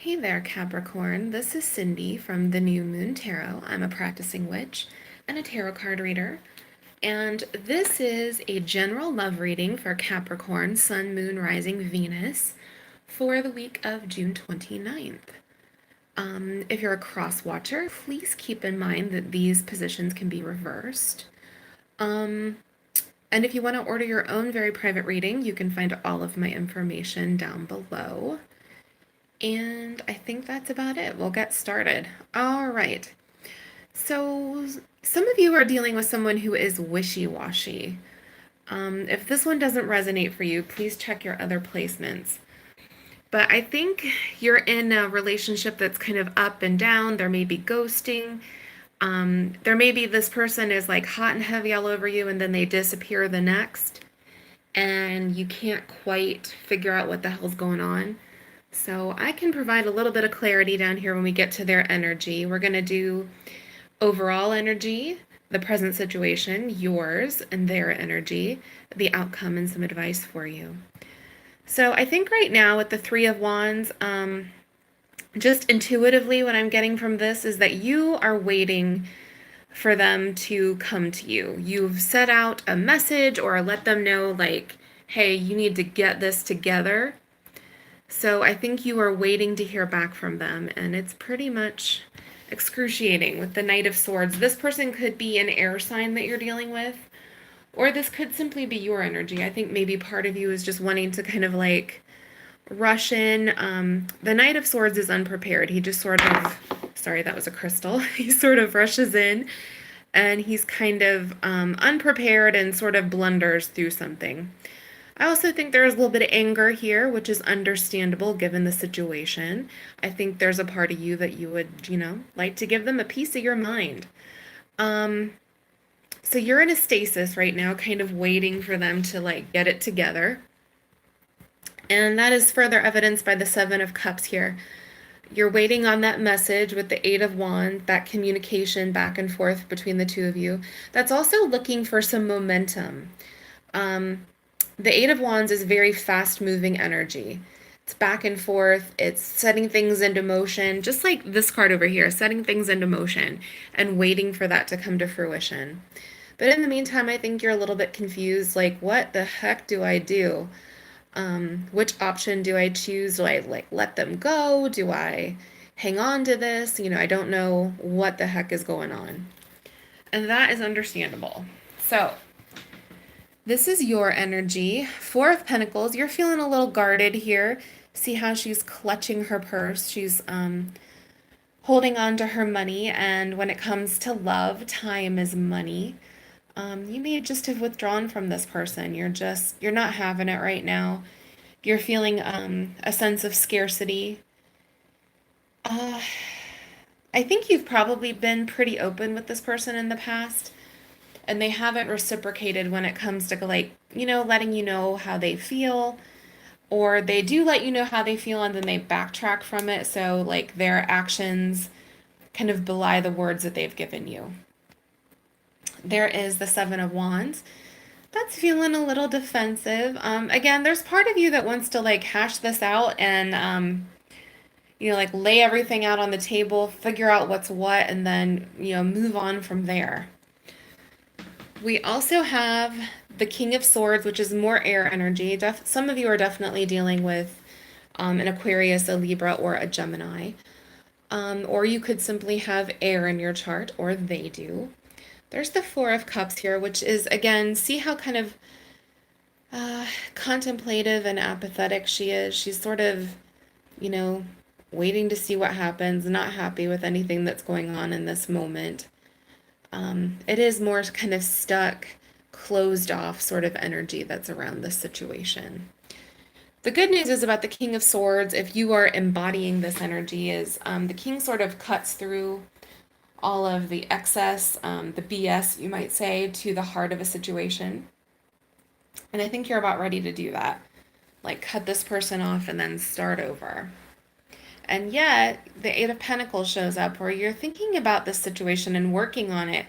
Hey there, Capricorn. This is Cindy from the New Moon Tarot. I'm a practicing witch and a tarot card reader. And this is a general love reading for Capricorn, Sun, Moon, Rising, Venus for the week of June 29th. If you're a cross watcher, please keep in mind that these positions can be reversed. And if you want to order your own very private reading, you can find all of my information down below. And I think that's about it. We'll get started. All right. So, some of you are dealing with someone who is wishy washy. If this one doesn't resonate for you, please check your other placements. But I think you're in a relationship that's kind of up and down. There may be ghosting. There may be this person is like hot and heavy all over you, and then they disappear the next, and you can't quite figure out what the hell's going on. So I can provide a little bit of clarity down here when we get to their energy. We're going to do overall energy, the present situation, yours and their energy, the outcome, and some advice for you. So I think right now with the Three of Wands, just intuitively what I'm getting from this is that you are waiting for them to come to you. You've set out a message or let them know like, hey, you need to get this together. So I think you are waiting to hear back from them, and it's pretty much excruciating with the Knight of Swords. This person could be an air sign that you're dealing with, or this could simply be your energy. I think maybe part of you is just wanting to kind of like rush in. The Knight of Swords is unprepared. He just sort of, sorry, that was a crystal. He sort of rushes in, and he's kind of unprepared and sort of blunders through something. I also think there's a little bit of anger here, which is understandable given the situation. I think there's a part of you that you would, like to give them a piece of your mind. So you're in a stasis right now, kind of waiting for them to like get it together. And that is further evidenced by the Seven of Cups here. You're waiting on that message with the Eight of Wands, that communication back and forth between the two of you. That's also looking for some momentum. The Eight of Wands is very fast-moving energy. It's back and forth. It's setting things into motion, just like this card over here, setting things into motion and waiting for that to come to fruition. But in the meantime, I think you're a little bit confused, like, what the heck do I do? Which option do I choose? Do I, like, let them go? Do I hang on to this? I don't know what the heck is going on. And that is understandable. So, this is your energy. Four of Pentacles. You're feeling a little guarded here. See how she's clutching her purse. She's holding on to her money. And when it comes to love, time is money. You may just have withdrawn from this person. You're not having it right now. You're feeling a sense of scarcity. I think you've probably been pretty open with this person in the past, and they haven't reciprocated when it comes to like, letting you know how they feel, or they do let you know how they feel and then they backtrack from it. So like their actions kind of belie the words that they've given you. There is the Seven of Wands. That's feeling a little defensive. Again, there's part of you that wants to like hash this out and, like lay everything out on the table, figure out what's what, and then, move on from there. We also have the King of Swords, which is more air energy. Some of you are definitely dealing with an Aquarius, a Libra, or a Gemini. Or you could simply have air in your chart, or they do. There's the Four of Cups here, which is, again, see how kind of contemplative and apathetic she is. She's sort of, waiting to see what happens, not happy with anything that's going on in this moment. It is more kind of stuck, closed off sort of energy that's around this situation. The good news is about the King of Swords, if you are embodying this energy, is the King sort of cuts through all of the excess, the BS, you might say, to the heart of a situation. And I think you're about ready to do that. Like, cut this person off and then start over. And yet, the Eight of Pentacles shows up where you're thinking about this situation and working on it.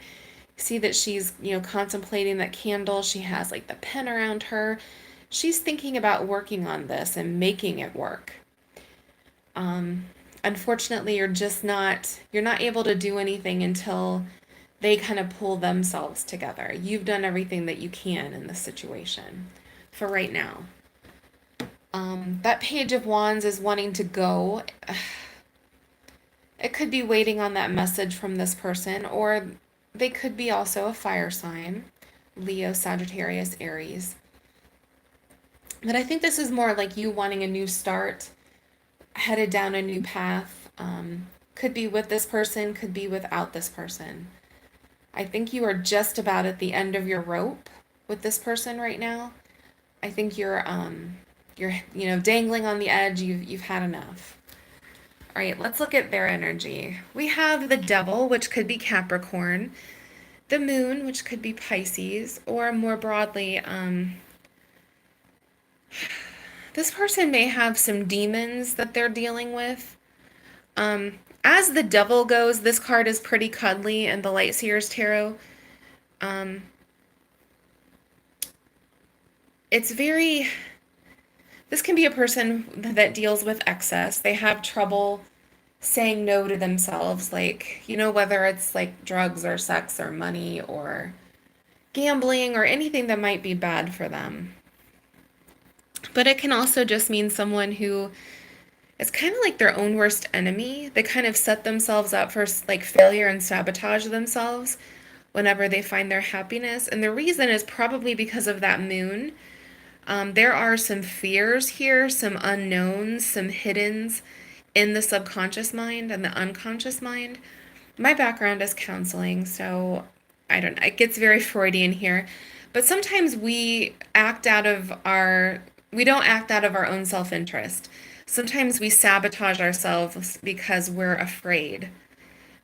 See that she's, contemplating that candle. She has, like, the pen around her. She's thinking about working on this and making it work. unfortunately, you're not able to do anything until they kind of pull themselves together. You've done everything that you can in this situation for right now. That Page of Wands is wanting to go. It could be waiting on that message from this person, or they could be also a fire sign, Leo, Sagittarius, Aries. But I think this is more like you wanting a new start, headed down a new path. Could be with this person, could be without this person. I think you are just about at the end of your rope with this person right now. I think you're dangling on the edge. You've had enough. All right, let's look at their energy. We have the Devil, which could be Capricorn, the Moon, which could be Pisces, or more broadly, this person may have some demons that they're dealing with. As the Devil goes, this card is pretty cuddly in the Light Seers Tarot. This can be a person that deals with excess. They have trouble saying no to themselves, like, whether it's like drugs or sex or money or gambling or anything that might be bad for them. But it can also just mean someone who is kind of like their own worst enemy. They kind of set themselves up for like failure and sabotage themselves whenever they find their happiness. And the reason is probably because of that moon. There are some fears here, some unknowns, some hiddens in the subconscious mind and the unconscious mind. My background is counseling, so I don't know. It gets very Freudian here. But sometimes we don't act out of our own self-interest. Sometimes we sabotage ourselves because we're afraid.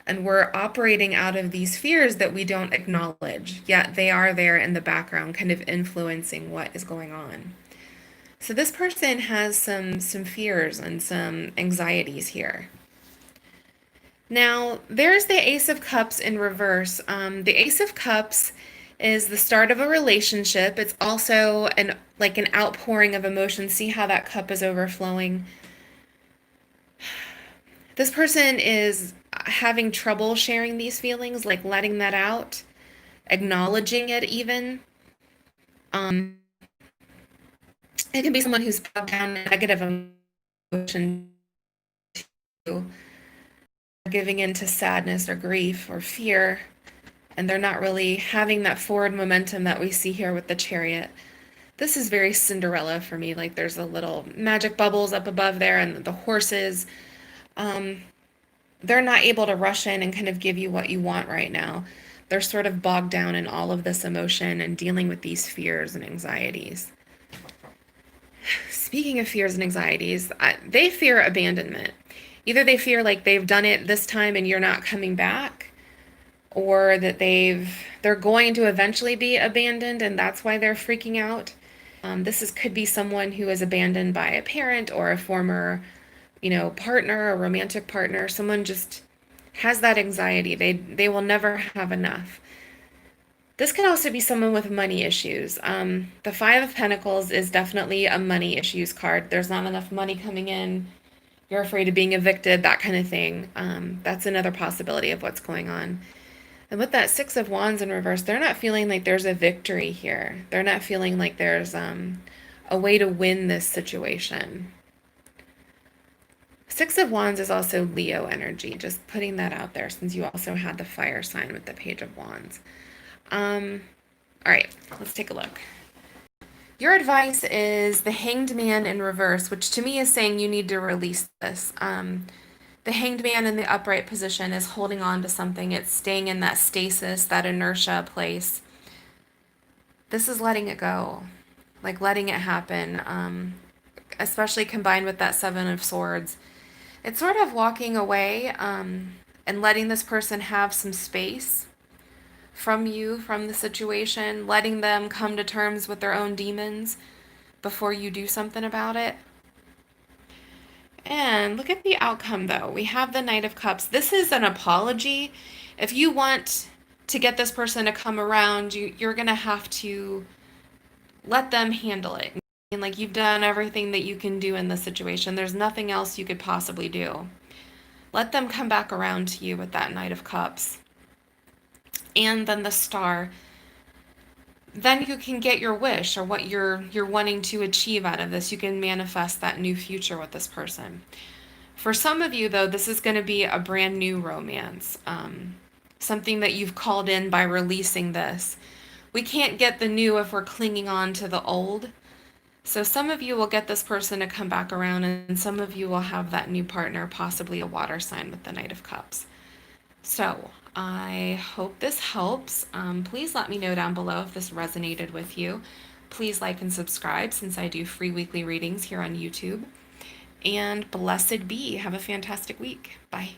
And we're operating out of these fears that we don't acknowledge, yet they are there in the background, kind of influencing what is going on. So this person has some fears and some anxieties here. Now, there's the Ace of Cups in reverse. The Ace of Cups is the start of a relationship. It's also an outpouring of emotion. See how that cup is overflowing? This person is having trouble sharing these feelings, like letting that out, acknowledging it even. It can be someone who's bogged down in negative emotion, giving into sadness or grief or fear, and they're not really having that forward momentum that we see here with the Chariot. This is very Cinderella for me. Like there's a little magic bubbles up above there, and the horses. They're not able to rush in and kind of give you what you want right now. They're sort of bogged down in all of this emotion and dealing with these fears and anxieties. Speaking of fears and anxieties, they fear abandonment. Either they fear like they've done it this time and you're not coming back, or that they're going to eventually be abandoned and that's why they're freaking out. Could be someone who is abandoned by a parent or a former partner, a romantic partner. Someone just has that anxiety. They will never have enough. This can also be someone with money issues. The Five of Pentacles is definitely a money issues card. There's not enough money coming in. You're afraid of being evicted, that kind of thing. That's another possibility of what's going on. And with that Six of Wands in reverse, they're not feeling like there's a victory here. They're not feeling like there's a way to win this situation. Six of Wands is also Leo energy, just putting that out there since you also had the fire sign with the Page of Wands. All right, let's take a look. Your advice is the Hanged Man in reverse, which to me is saying you need to release this. The Hanged Man in the upright position is holding on to something. It's staying in that stasis, that inertia place. This is letting it go, like letting it happen, especially combined with that Seven of Swords. It's sort of walking away and letting this person have some space from you, from the situation, letting them come to terms with their own demons before you do something about it. And look at the outcome, though. We have the Knight of Cups. This is an apology. If you want to get this person to come around, you're going to have to let them handle it. And like you've done everything that you can do in this situation. There's nothing else you could possibly do. Let them come back around to you with that Knight of Cups. And then the Star. Then you can get your wish, or what you're wanting to achieve out of this. You can manifest that new future with this person. For some of you, though, this is going to be a brand new romance. Something that you've called in by releasing this. We can't get the new if we're clinging on to the old. So some of you will get this person to come back around, and some of you will have that new partner, possibly a water sign with the Knight of Cups. So I hope this helps. Please let me know down below if this resonated with you. Please like and subscribe, since I do free weekly readings here on YouTube. And blessed be. Have a fantastic week. Bye.